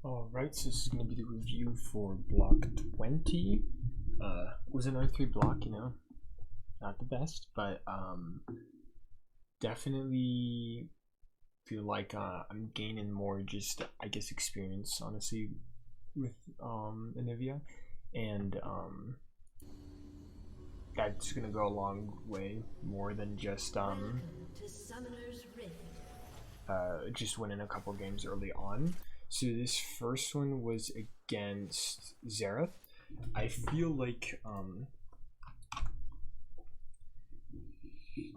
Alright, so this is going to be the review for block 20. Was an R3 block, not the best, but definitely feel like I'm gaining more just, I guess, experience, honestly, with Anivia, and that's going to go a long way, more than just just winning a couple games early on. So this first one was against Xerath. I feel like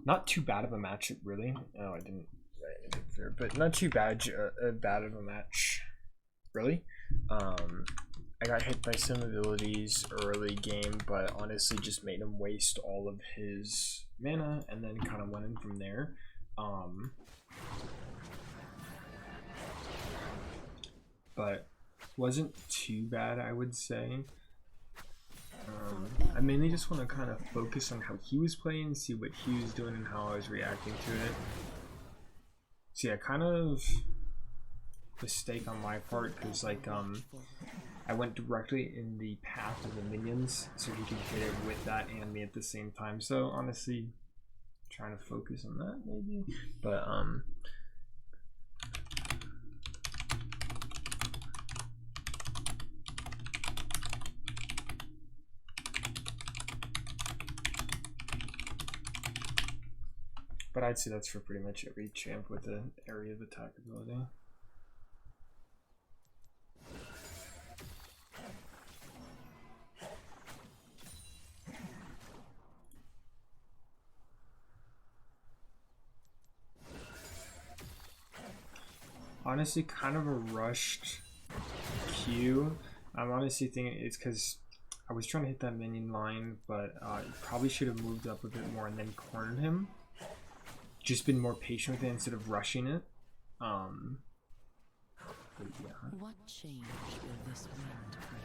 not too bad of a match, really. Oh, I didn't write anything there, but not too bad of a match, really. I got hit by some abilities early game, but honestly just made him waste all of his mana and then kind of went in from there. But wasn't too bad, I would say. I mainly just want to kind of focus on how he was playing, see what he was doing and how I was reacting to it. So yeah, kind of mistake on my part, because like I went directly in the path of the minions so he could hit it with that and me at the same time. So honestly, trying to focus on that maybe, but I'd say that's for pretty much every champ with an area of attack ability. Honestly, kind of a rushed Q. I'm honestly thinking it's because I was trying to hit that minion line, but probably should have moved up a bit more and then cornered him. Just been more patient with it instead of rushing it. But yeah. What change will this wind bring?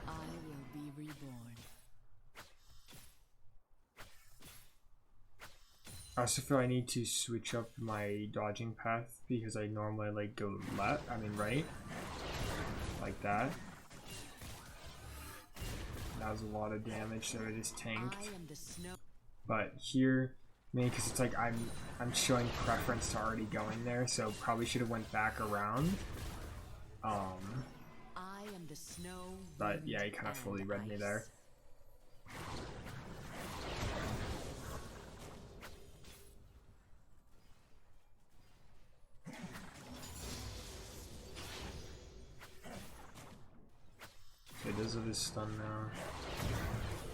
I will be reborn. I also feel I need to switch up my dodging path because I normally like go right, like that. That was a lot of damage, so I just tanked. But here, maybe because it's like I'm showing preference to already going there, so probably should have went back around. But yeah, he kind of fully read me there. It does have his stun now.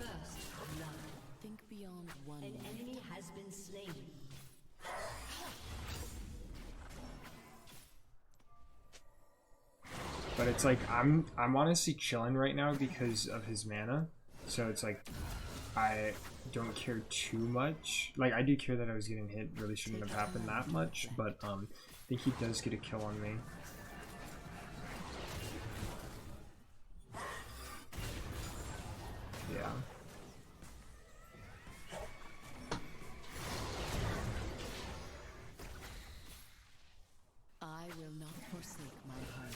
First blood. Think beyond one. An enemy has been slain. But it's like I'm honestly chilling right now because of his mana. So it's like I don't care too much. Like I do care that I was getting hit. Really shouldn't have happened that much, but I think he does get a kill on me. Yeah. I will not forsake my home.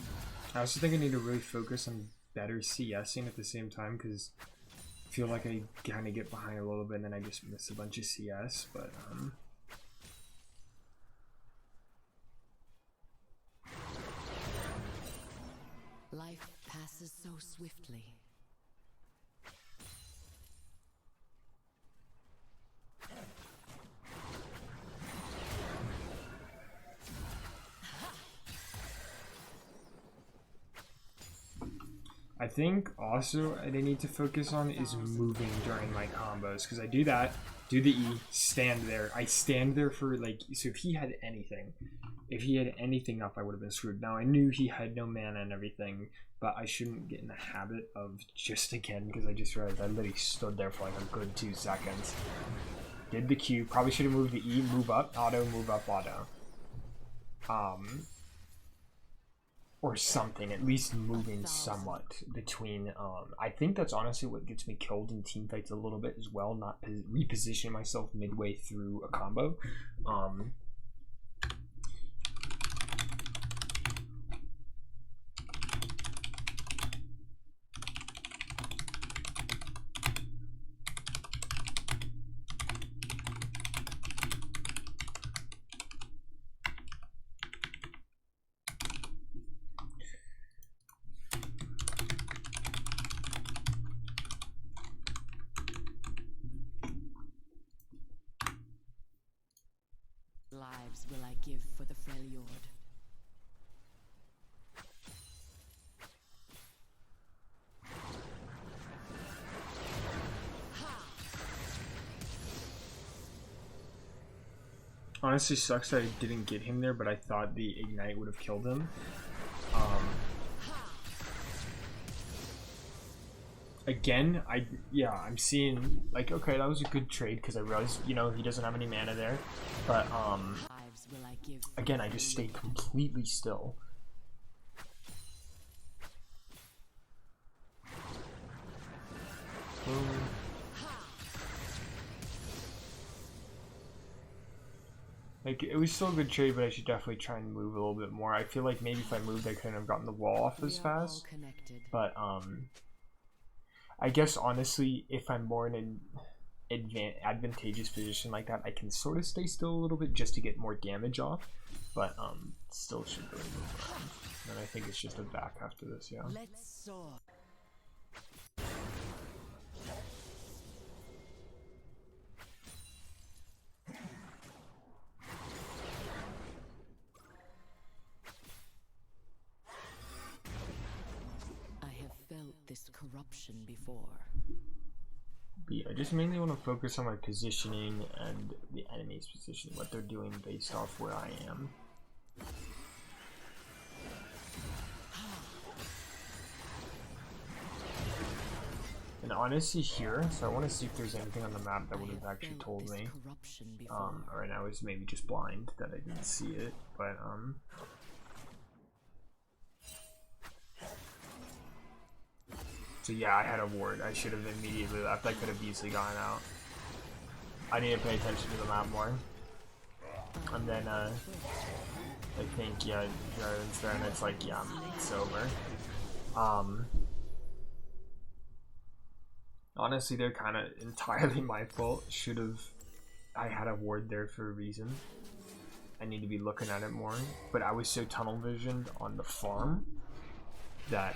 I also think I need to really focus on better CSing at the same time, because I feel like I kind of get behind a little bit and then I just miss a bunch of CS, but Life passes so swiftly. I think also I need to focus on is moving during my combos, because I do that, do the E, stand there. I stand there for like, so if he had anything up, I would have been screwed. Now I knew he had no mana and everything, but I shouldn't get in the habit of just again, because I just realized I literally stood there for like a good 2 seconds. Did the Q, probably should have moved the E, move up, auto, move up, auto. or something, at least moving somewhat between. I think that's honestly what gets me killed in team fights a little bit as well, not repositioning myself midway through a combo. Lives will I give for the Freljord. Honestly, sucks that I didn't get him there, but I thought the ignite would have killed him. Again, I'm seeing like, okay, that was a good trade because I realized, you know, he doesn't have any mana there, but Lives will I give for again, the I just Freljord. stayed completely still. Like, it was still a good trade, but I should definitely try and move a little bit more. I feel like maybe if I moved, I couldn't have gotten the wall off as We are all fast. connected. But I guess honestly, if I'm more in an advantageous position like that, I can sort of stay still a little bit just to get more damage off. But still should really move around. And I think it's just a back after this, yeah. Let's soar. I have felt this corruption before. But yeah, I just mainly want to focus on my positioning and the enemy's position, what they're doing based off where I am. And honestly here, so I want to see if there's anything on the map that would have actually told This me. corruption before. Or I was maybe just blind that I didn't see it, but so yeah, I had a ward. I should have immediately left. I could have easily gone out. I need to pay attention to the map more. And then I think yeah, Jarvan's there, and it's like yeah, it's over. Honestly, they're kind of entirely my fault. I had a ward there for a reason. I need to be looking at it more. But I was so tunnel visioned on the farm that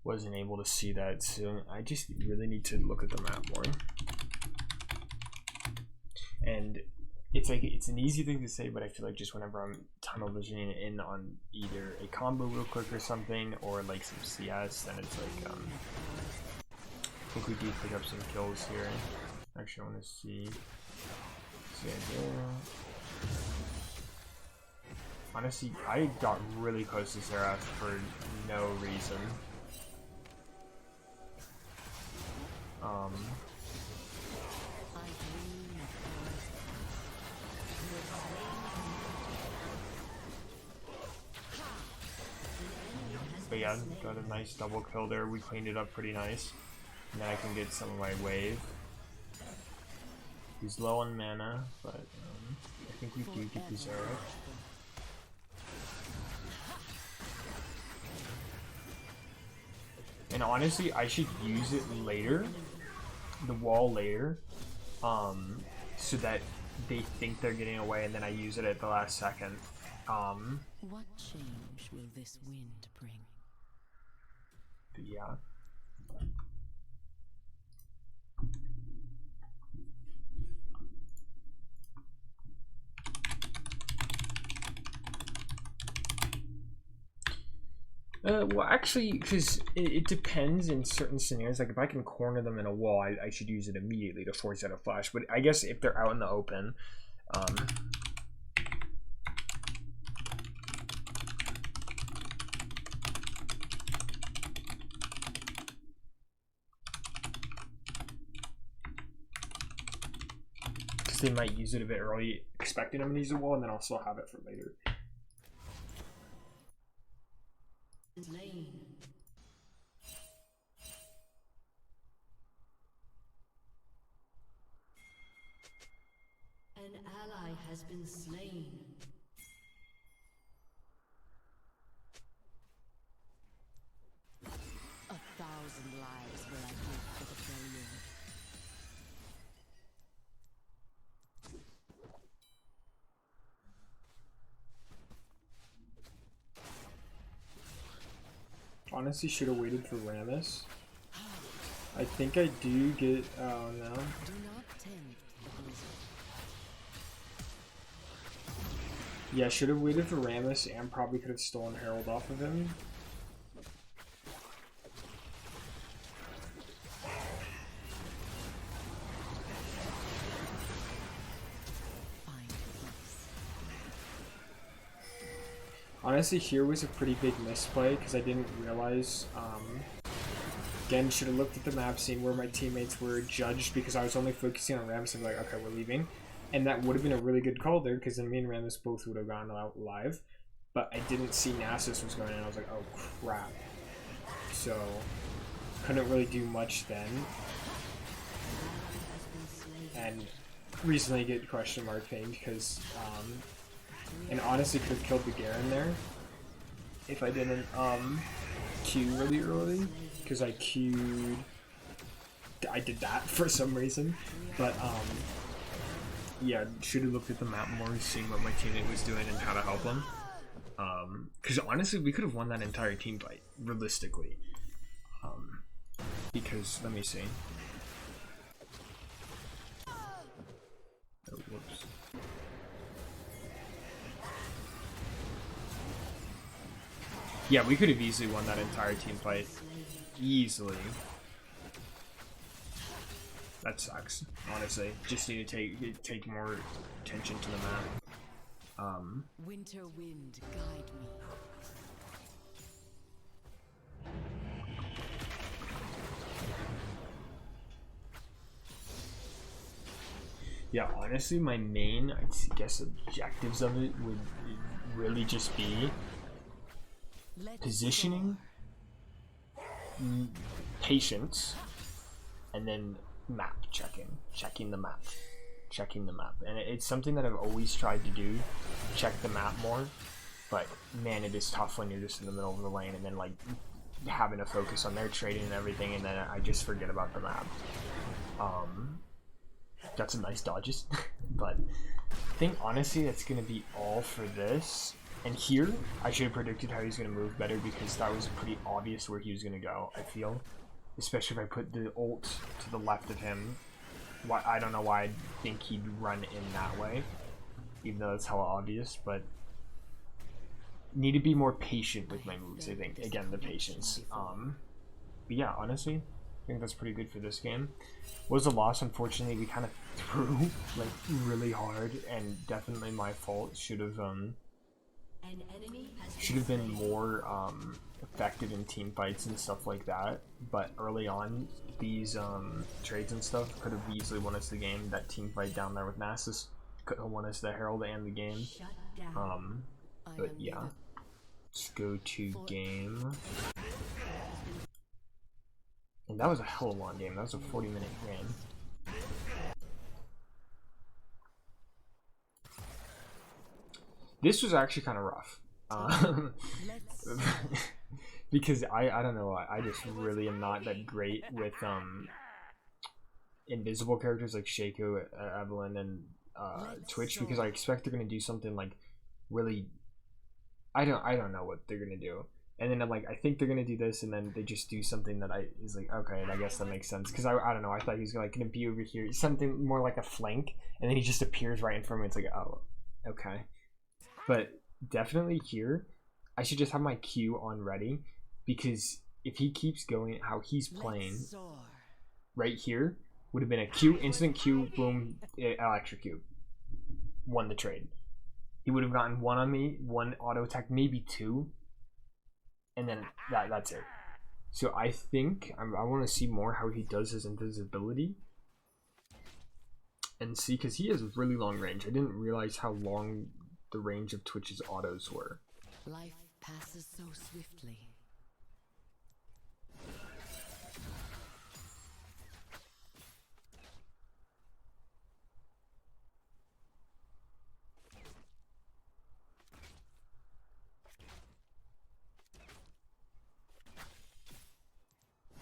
wasn't able to see that. So I just really need to look at the map more. And it's like, it's an easy thing to say, but I feel like just whenever I'm tunnel visioning in on either a combo real quick or something, or like some CS, then it's like, I think we do pick up some kills here. Actually, I want to see there. Honestly, I got really close to Seraph for no reason. I dream of But yeah, got a nice double kill there. We cleaned it up pretty nice. And then I can get some of my wave. He's low on mana, but I think we do get the Zero. And honestly, I should use it later, the wall later, so that they think they're getting away, and then I use it at the last second. what change will this wind bring? But yeah. Well, actually, because it depends in certain scenarios. Like, if I can corner them in a wall, I should use it immediately to force out a flash. But I guess if they're out in the open, because they might use it a bit early. expecting him to use a wall, and then I'll still have it for later. Slain. An ally has been slain. A thousand lives will I give for the failure. Honestly, should have waited for Rammus. I think I do get. Oh no. Do not tempt the blizzard. Yeah, should have waited for Rammus and probably could have stolen Herald off of him. Find peace. Honestly, here was a pretty big misplay because I didn't realize. Again, should have looked at the map, seen where my teammates were, judged because I was only focusing on Rammus and be like, okay, we're leaving. And that would have been a really good call there because then me and Rammus both would have gone out live. But I didn't see Nasus was going in. I was like, oh crap. So, couldn't really do much then. And recently get question mark pinged because, and honestly could have killed the Garen there if I didn't, Q really early. Because I queued, I did that for some reason, but yeah, should have looked at the map more, seeing what my teammate was doing and how to help him. Because honestly, we could have won that entire team fight realistically. Because let me see. Oh, whoops. Yeah, we could have easily won that entire team fight. Easily. That sucks, honestly. Just need to take more attention to the map. Winter wind, guide me. Yeah, honestly, my main, I guess, objectives of it would really just be positioning, patience, and then map checking the map, and it's something that I've always tried to do, check the map more, but man, it is tough when you're just in the middle of the lane and then like having to focus on their trading and everything, and then I just forget about the map. Got some nice dodges, but I think honestly that's gonna be all for this. And here, I should have predicted how he's going to move better because that was pretty obvious where he was going to go, I feel. Especially if I put the ult to the left of him. Why, I don't know why I think he'd run in that way. Even though that's hella obvious, but... Need to be more patient with my moves, I think. Again, the patience. But yeah, honestly, I think that's pretty good for this game. Was a loss, unfortunately. We kind of threw, like, really hard, and definitely my fault. Should have been more effective in team fights and stuff like that, but early on these trades and stuff could have easily won us the game. That team fight down there with Nasus could have won us the Herald and the game. But yeah, let's go to game. And that was a hell of a long game. That was a 40-minute game. This was actually kind of rough. Because I don't know, I just really am not that great with invisible characters like Shaco, Evelynn, and Twitch, because I expect they're gonna do something like really, I don't know what they're gonna do, and then I'm like, I think they're gonna do this, and then they just do something that is like, okay, I guess that makes sense, because I don't know, I thought he was gonna be over here, something more like a flank, and then he just appears right in front of me. It's like, oh, okay. But definitely here, I should just have my Q on ready, because if he keeps going how he's playing, right here would have been a Q, instant Q, boom, electrocute, won the trade. He would have gotten one on me, one auto attack, maybe two, and then that's it. So I think I want to see more how he does his invisibility. and see, because he has really long range. I didn't realize how long the range of Twitch's autos were. Life passes so swiftly.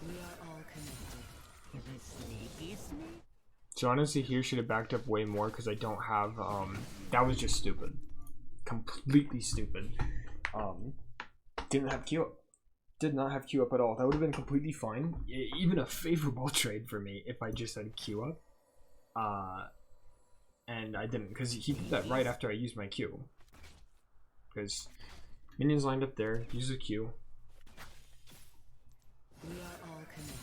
We are all connected. Sneaky sneak. So honestly, here should have backed up way more because I don't have. That was just stupid, completely stupid. Didn't have Q up. Did not have Q up at all. That would have been completely fine. Even a favorable trade for me if I just had Q up. And I didn't, because he did that right after I used my Q. Because minions lined up there, use a Q. We are all connected.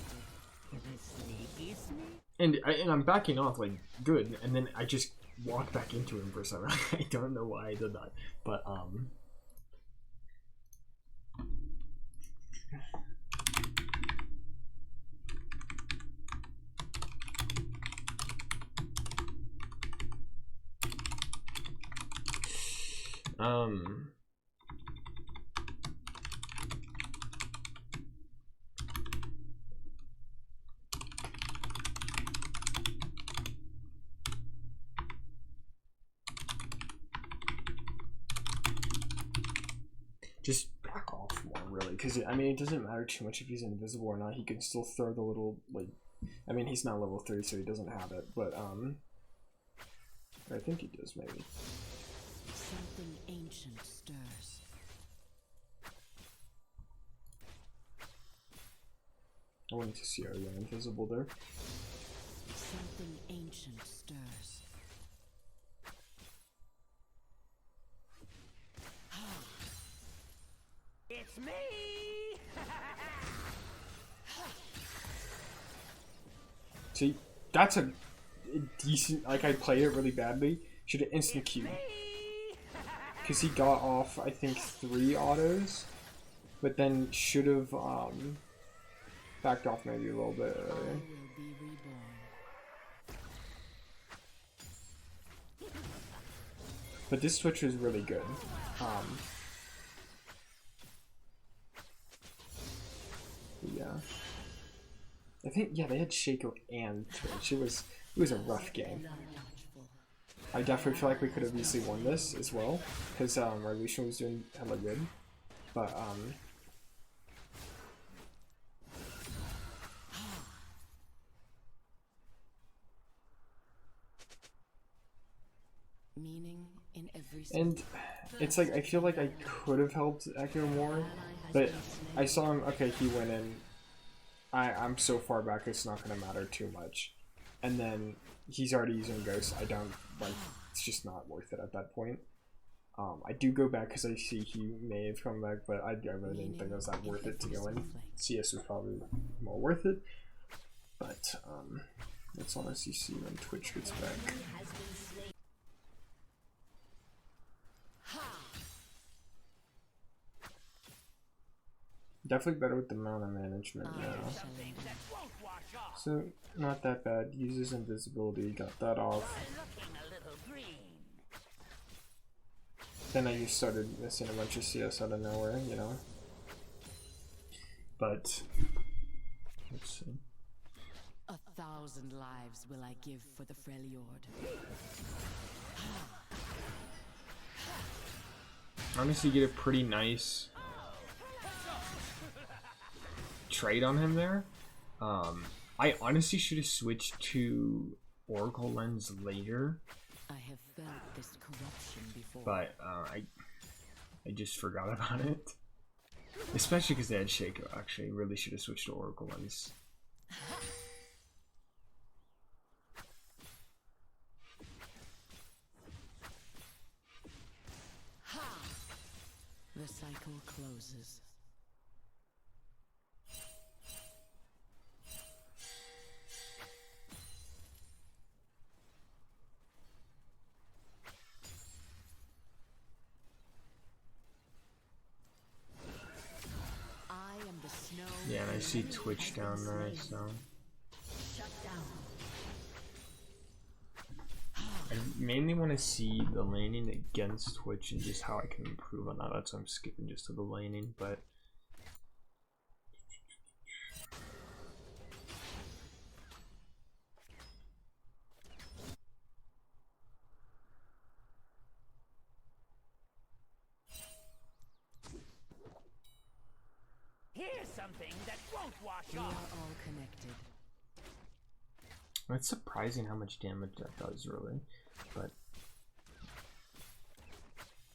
Sneaky sneak. And I'm backing off like good, and then I just walked back into him for some reason. I don't know why I did that, but just back off more, really, because I mean it doesn't matter too much if he's invisible or not. He can still throw the little, like, I mean he's not level 3 so he doesn't have it, but I think he does maybe. Something ancient stirs. I wanted to see, are you invisible there? Something ancient stirs. It's me! See, that's a decent, like I played it really badly. Should have instant Q. Because he got off, I think, 3 autos. But then should have backed off maybe a little bit I earlier. will be reborn. But this switch was really good. Yeah. I think, yeah, they had Shaco and Twitch. It was a rough game. I definitely feel like we could have easily won this as well, because Revolution was doing hella good. But Meaning in every and it's like I feel like I could have helped Echo more, but I saw him. Okay, he went in. I'm so far back, it's not gonna matter too much. And then he's already using Ghost. I don't like. It's just not worth it at that point. I do go back because I see he may have come back, but I really didn't think it was that worth it to go in. CS was probably more worth it, but let's honestly see when Twitch gets back. Definitely better with the mana management now. So not that bad. Uses invisibility, got that off. Then I just started missing a bunch of CS out of nowhere, you know. But let's see. 1,000 lives will I give for the Freljord. Honestly, get a pretty nice trade on him there. I honestly should have switched to Oracle Lens later, I have felt this corruption before. but I just forgot about it. Especially because they had Shaco. Actually, really should have switched to Oracle Lens. The cycle closes. I am the snow. Yeah, and I see Twitch down there, so. Shut down. mainly want to see the laning against Twitch and just how I can improve on that. That's why I'm skipping just to the laning, but Here's something that won't wash We are off. all connected. it's surprising how much damage that does, really. But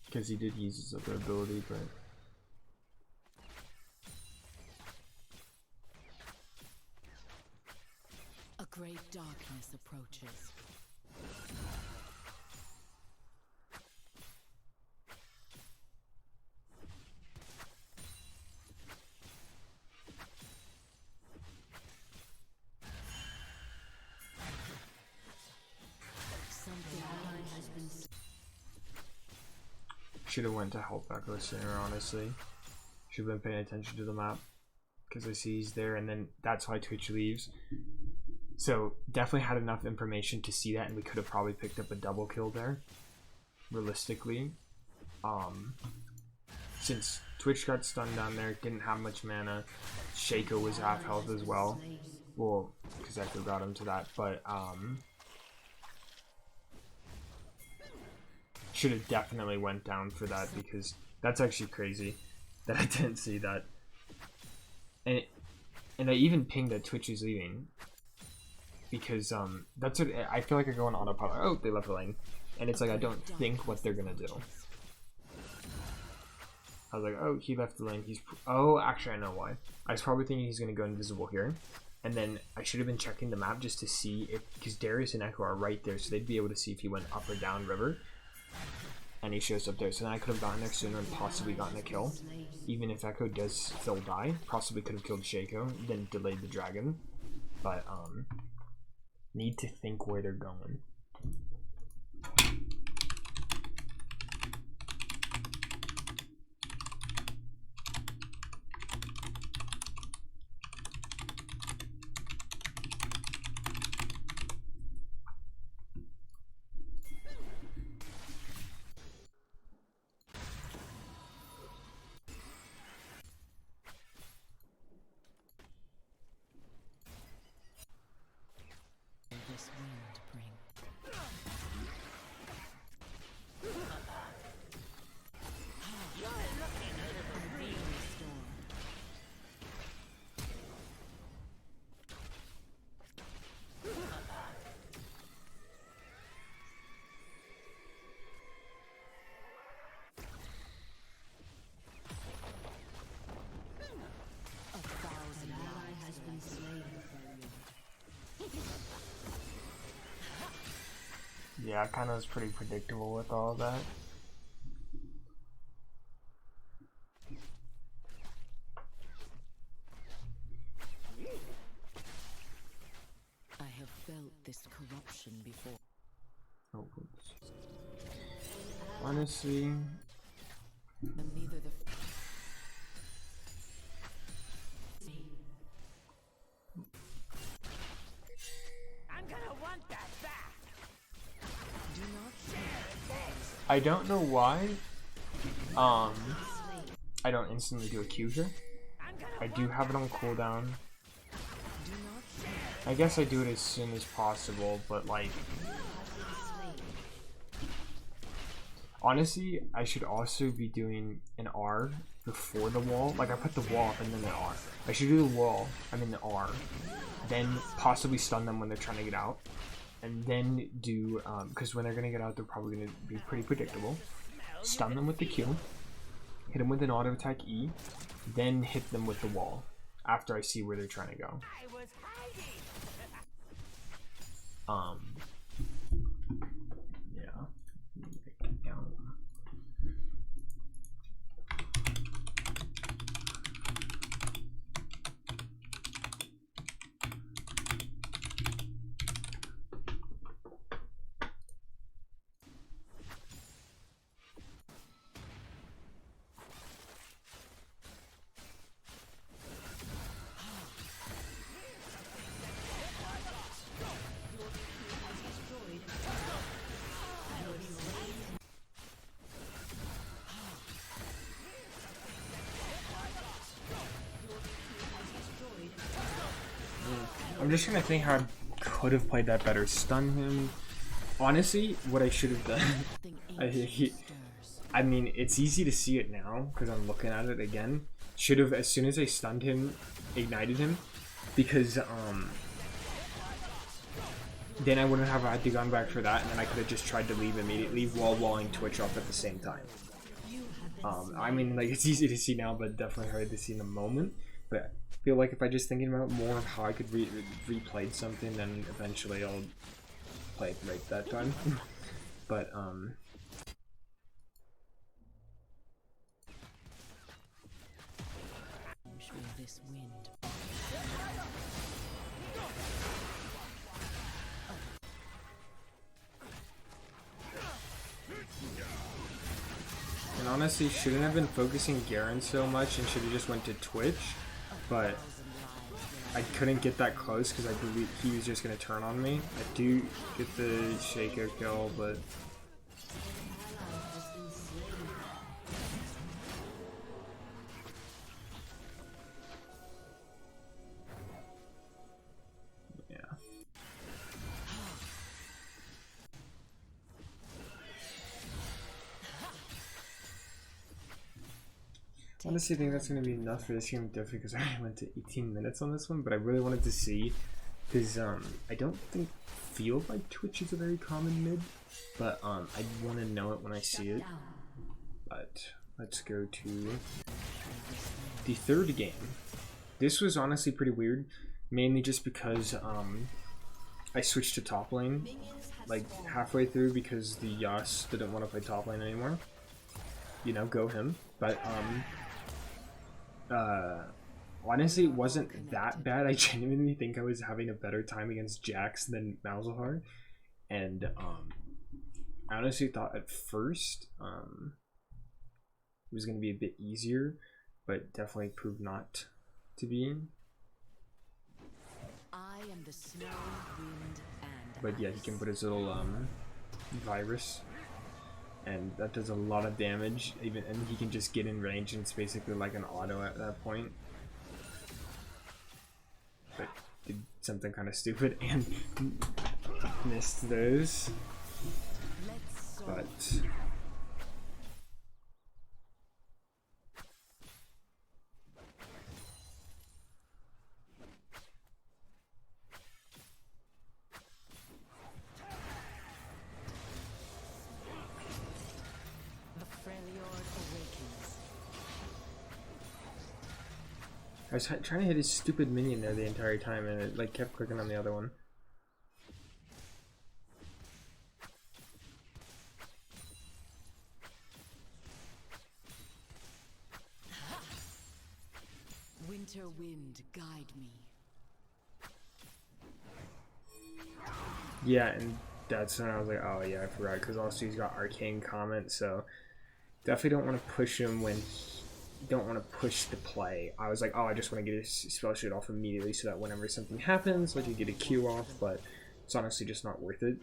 because he did use his other ability, but A great darkness approaches. Something has been should have went to Health Echo sooner, honestly. Should have been paying attention to the map. Because I see he's there, and then that's why Twitch leaves. So, definitely had enough information to see that, and we could have probably picked up a double kill there. Realistically. Since Twitch got stunned down there, didn't have much mana. Shaco was half health as well. Well, because Echo got him to that, but, should have definitely went down for that, because that's actually crazy that I didn't see that. And I even pinged that Twitch is leaving, because that's what I feel like I go on autopilot. Oh, they left the lane, and it's like I don't think what they're gonna do. I was like, oh, he left the lane. Oh, actually, I know why. I was probably thinking he's gonna go invisible here, and then I should have been checking the map just to see if, because Darius and Echo are right there, so they'd be able to see if he went up or down river. And he shows up there, so then I could have gotten there sooner and possibly gotten a kill. Even if Echo does still die, possibly could have killed Shaco, then delayed the dragon. But need to think where they're going. this wind bring. Are being restored. A thousand ally has been slain. Yeah, it kind of was pretty predictable with all of that. I have felt this corruption before. Oh, oops. Honestly, And neither the I'm gonna want that back. do not share. I don't know why. I don't instantly do a Q here. I'm gonna I do have it on cooldown. Do not share. I guess I do it as soon as possible, but like, honestly, I should also be doing an R before the wall. Like, I put the wall up and then an R. I should do the wall, I mean the R, then possibly stun them when they're trying to get out, and then do, because when they're going to get out, they're probably going to be pretty predictable. Stun them with the Q, hit them with an auto attack E, then hit them with the wall after I see where they're trying to go. I was hiding. Yeah. Write that down. I'm just trying to think how I could have played that better. Stun him. Honestly, what I should have done. I mean, it's easy to see it now because I'm looking at it again. Should have, as soon as I stunned him, ignited him, because then I wouldn't have had to gone back for that, and then I could have just tried to leave immediately while walling Twitch up at the same time. I mean, like, it's easy to see now, but definitely hard to see in the moment. But I feel like if I just thinking about more of how I could replay something, then eventually I'll play it right that time. But Will this wind and honestly, shouldn't have been focusing Garen so much and should have just went to Twitch, but I couldn't get that close because I believe he was just gonna turn on me. I do get the Shaco kill, but yeah. I honestly think that's going to be enough for this game, definitely, because I already went to 18 minutes on this one, but I really wanted to see, because I don't feel like Twitch is a very common mid, but I want to know it when I see it. But let's go to the third game. This was honestly pretty weird, mainly just because I switched to top lane like halfway through because the Yas didn't want to play top lane anymore. You know, go him. But honestly, it wasn't that bad. I genuinely think I was having a better time against Jax than Malzahar, and I honestly thought at first it was going to be a bit easier, but definitely proved not to be. I am the snow, wind, and But yeah, he can put his little virus, and that does a lot of damage. And he can just get in range, and it's basically like an auto at that point. But did something kind of stupid and missed those. But I was trying to hit his stupid minion there the entire time, and it like kept clicking on the other one. Winter wind, guide me. Yeah, and that's when I was like, oh yeah, I forgot, because also he's got arcane comment, so definitely don't want to push him when don't want to push the play. I was like, oh, I just want to get his spell shit off immediately so that whenever something happens, like, you get a Q off, but it's honestly just not worth it.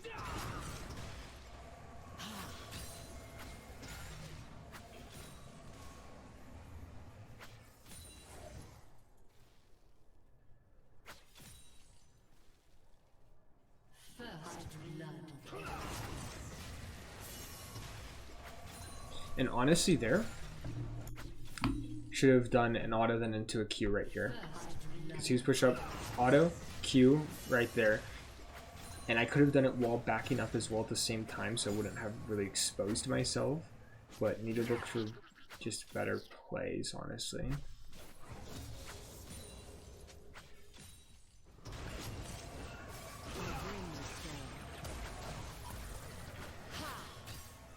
And honestly, there should have done an auto then into a Q right here, because he was push up auto Q right there, and I could have done it while backing up as well at the same time, so I wouldn't have really exposed myself. But need to look for just better plays, honestly.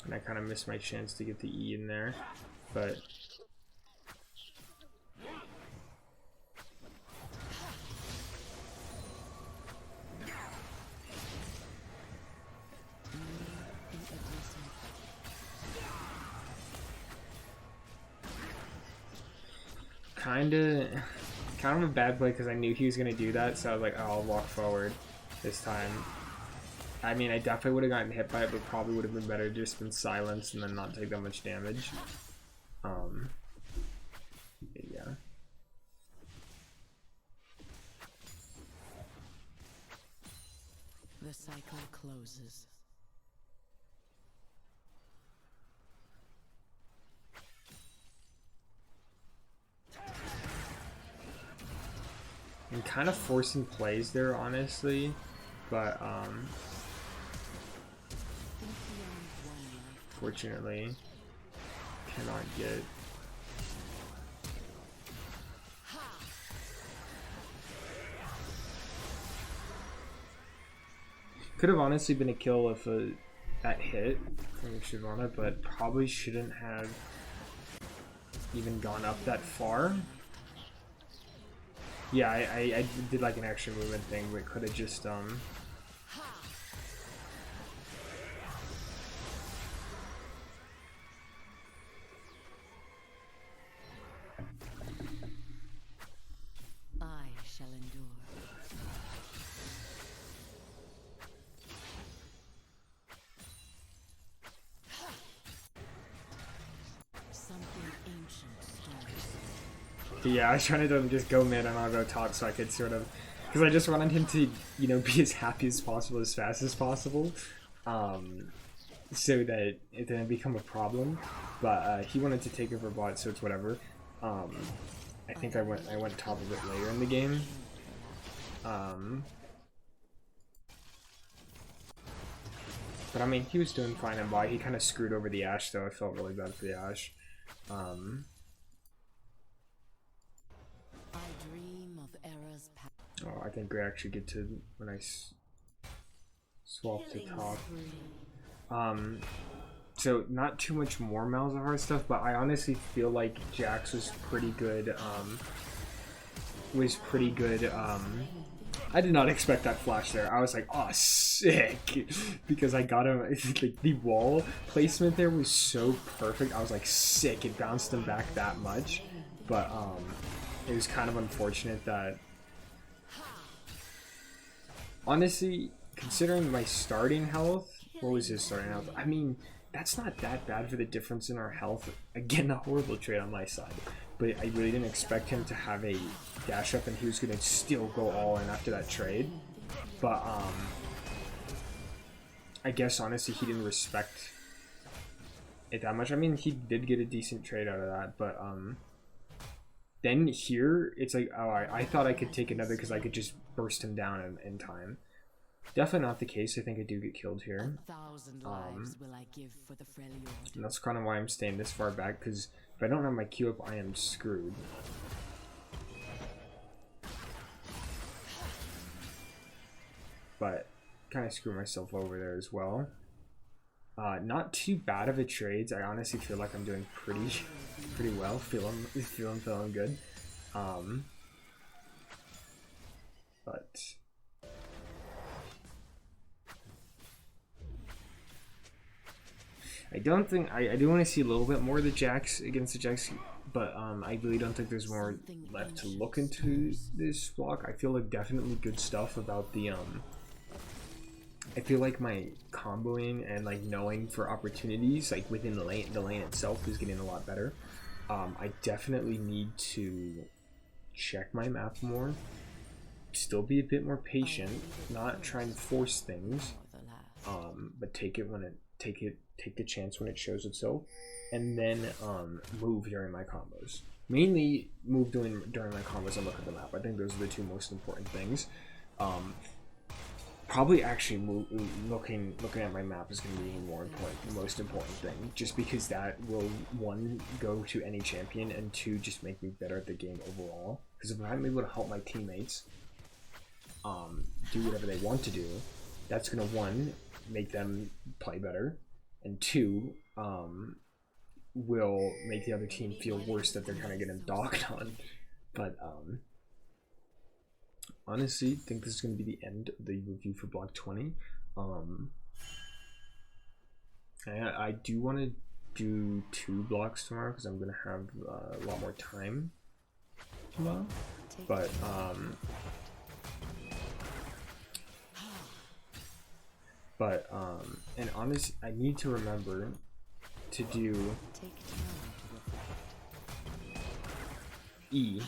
And I kind of missed my chance to get the E in there, but kind of a bad play because I knew he was gonna do that, so I was like, oh, I'll walk forward this time. I mean, I definitely would have gotten hit by it, but probably would have been better just been silenced and then not take that much damage. Yeah. The cycle closes. I'm kind of forcing plays there, honestly, but Think beyond one life. fortunately, cannot get. Could have honestly been a kill if that hit from Shyvana, but probably shouldn't have even gone up that far. Yeah, I did like an extra movement thing, but could have just I shall endure. Something ancient stirs. yeah, I was trying to just go mid and I'll go top so I could sort of, because I just wanted him to, you know, be as happy as possible, as fast as possible, so that it didn't become a problem. But he wanted to take over bot, so it's whatever. I think I went top of it later in the game. But I mean, he was doing fine in bot. He kind of screwed over the Ashe, though. I felt really bad for the Ashe. I dream of eras past. Oh, I think we actually get to when I swap to top. So not too much more Malzahar stuff, but I honestly feel like Jax was pretty good. I did not expect that flash there. I was like, oh, sick, because I got him. Like the wall placement there was so perfect. I was like, sick. It bounced him back that much, but it was kind of unfortunate that. Honestly, considering my starting health, what was his starting health? I mean, that's not that bad for the difference in our health. Again, a horrible trade on my side, but I really didn't expect him to have a dash up and he was gonna still go all in after that trade. But I guess honestly he didn't respect it that much. I mean, he did get a decent trade out of that, but then here it's like, oh, I thought I could take another because I could just burst him down in time. Definitely not the case. I think I do get killed here. 1,000 lives will I give for the Freljord. And that's kind of why I'm staying this far back, because if I don't have my Q up, I am screwed. But kind of screw myself over there as well. Not too bad of a trades. I honestly feel like I'm doing pretty well. Feeling good. But I don't think I do want to see a little bit more of the Jax against the Jax, but I really don't think there's more left to look into this block. I feel like definitely good stuff about the I feel like my comboing and like knowing for opportunities like within the lane itself is getting a lot better. I definitely need to check my map more, still be a bit more patient, not try and force things, but take the chance when it shows itself, and then move during my combos. Mainly move during my combos and look at the map. I think those are the two most important things. Probably actually looking at my map is going to be even more important, the most important thing, just because that will, one, go to any champion, and two, just make me better at the game overall. Because if I'm able to help my teammates do whatever they want to do, that's going to, one, make them play better, and two, will make the other team feel worse that they're kind of getting dogged on. But honestly, I think this is going to be the end of the review for Block 20. I do want to do 2 blocks tomorrow because I'm going to have a lot more time tomorrow. But and honestly, I need to remember to do E.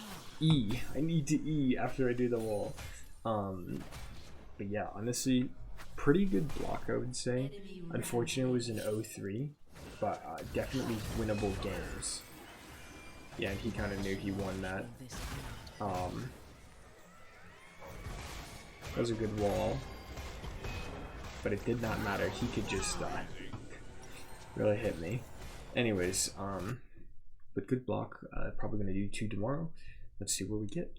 I need to E after I do the wall. But yeah, honestly, pretty good block, I would say. Unfortunately, it was an 0-3, but definitely winnable games. Yeah, and he kind of knew he won that. That was a good wall, but it did not matter. He could just really hit me. Anyways, but good block. Probably gonna do 2 tomorrow. Let's see where we get.